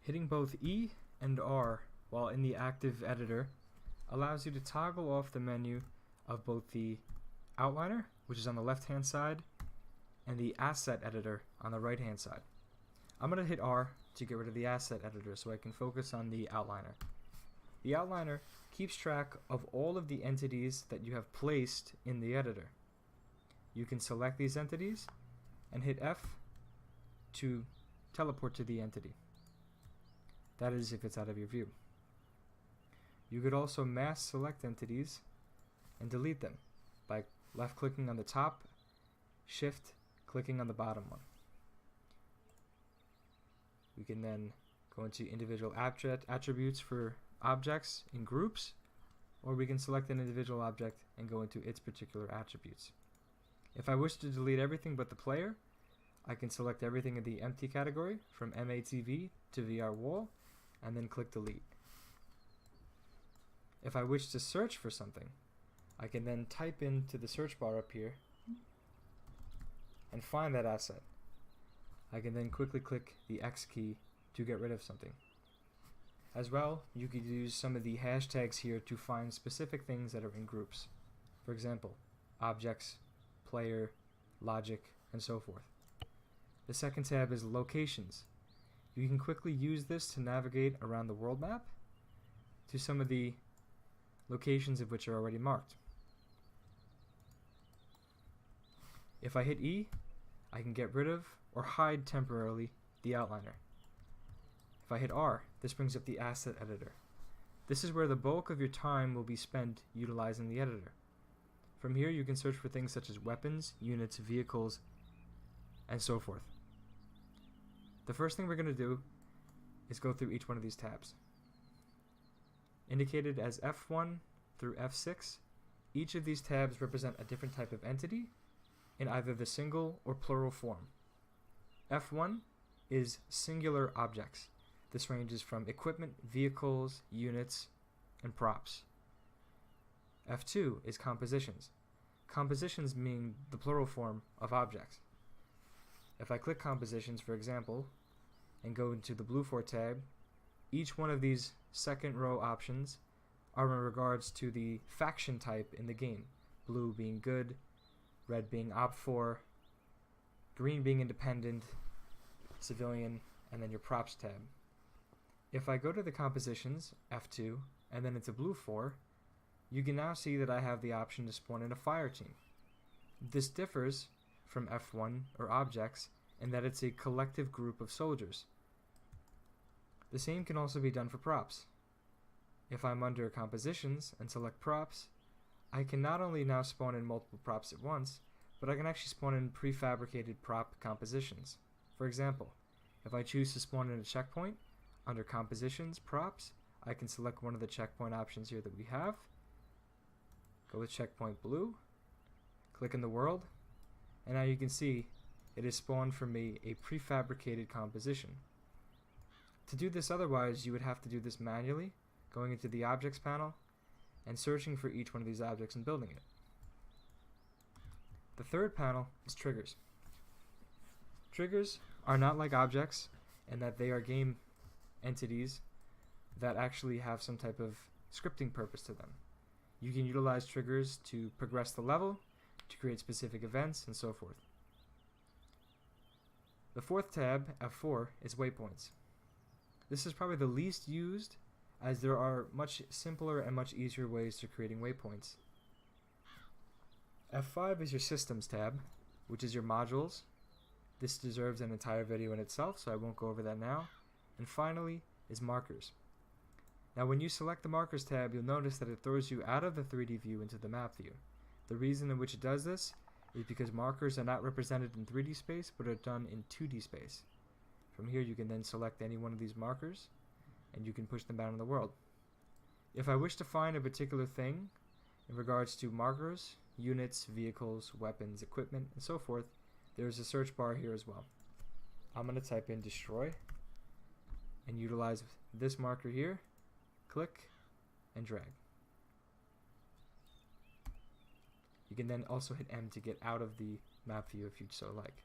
Hitting both E and R while in the active editor allows you to toggle off the menu of both the outliner, which is on the left hand side, and the asset editor on the right hand side. I'm going to hit R to get rid of the asset editor so I can focus on the outliner. The outliner keeps track of all of the entities that you have placed in the editor. You can select these entities and hit F to teleport to the entity. That is if it's out of your view. You could also mass select entities and delete them by left clicking on the top, shift clicking on the bottom one. We can then go into individual attributes for objects in groups, or we can select an individual object and go into its particular attributes. If I wish to delete everything but the player, I can select everything in the empty category from MATV to VR wall and then click delete. If I wish to search for something, I can then type into the search bar up here and find that asset. I can then quickly click the X key to get rid of something. As well, you could use some of the hashtags here to find specific things that are in groups. For example, objects, player, logic, and so forth. The second tab is locations. You can quickly use this to navigate around the world map to some of the locations of which are already marked. If I hit E, I can get rid of or hide temporarily the outliner. If I hit R, this brings up the asset editor. This is where the bulk of your time will be spent utilizing the editor. From here you can search for things such as weapons, units, vehicles, and so forth. The first thing we're going to do is go through each one of these tabs. Indicated as F1 through F6, each of these tabs represent a different type of entity in either the single or plural form. F1 is singular objects. This ranges from equipment, vehicles, units, and props. F2 is compositions. Compositions mean the plural form of objects. If I click compositions, for example, and go into the BLUFOR tab, each one of these second row options are in regards to the faction type in the game. Blue being good, red being OPFOR, green being independent, civilian, and then your props tab. If I go to the compositions, F2, and then into BLUFOR, you can now see that I have the option to spawn in a fire team. This differs from F1 or objects in that it's a collective group of soldiers. The same can also be done for props. If I'm under compositions and select props, I can not only now spawn in multiple props at once, but I can actually spawn in prefabricated prop compositions. For example, if I choose to spawn in a checkpoint, under compositions, props, I can select one of the checkpoint options here that we have, go with checkpoint blue, click in the world, and now you can see it has spawned for me a prefabricated composition. To do this otherwise, you would have to do this manually, going into the objects panel and searching for each one of these objects and building it. The third panel is triggers. Triggers are not like objects in that they are game entities that actually have some type of scripting purpose to them. You can utilize triggers to progress the level, to create specific events, and so forth. The fourth tab, F4, is waypoints. This is probably the least used, as there are much simpler and much easier ways to creating waypoints. F5 is your systems tab, which is your modules. This deserves an entire video in itself, so I won't go over that now. And finally is markers. Now when you select the markers tab, you'll notice that it throws you out of the 3D view into the map view. The reason in which it does this is because markers are not represented in 3D space, but are done in 2D space. From here you can then select any one of these markers and you can push them down in the world. If I wish to find a particular thing in regards to markers, units, vehicles, weapons, equipment, and so forth, there's a search bar here as well. I'm going to type in destroy and utilize this marker here, click and drag. You can then also hit M to get out of the map view if you'd so like.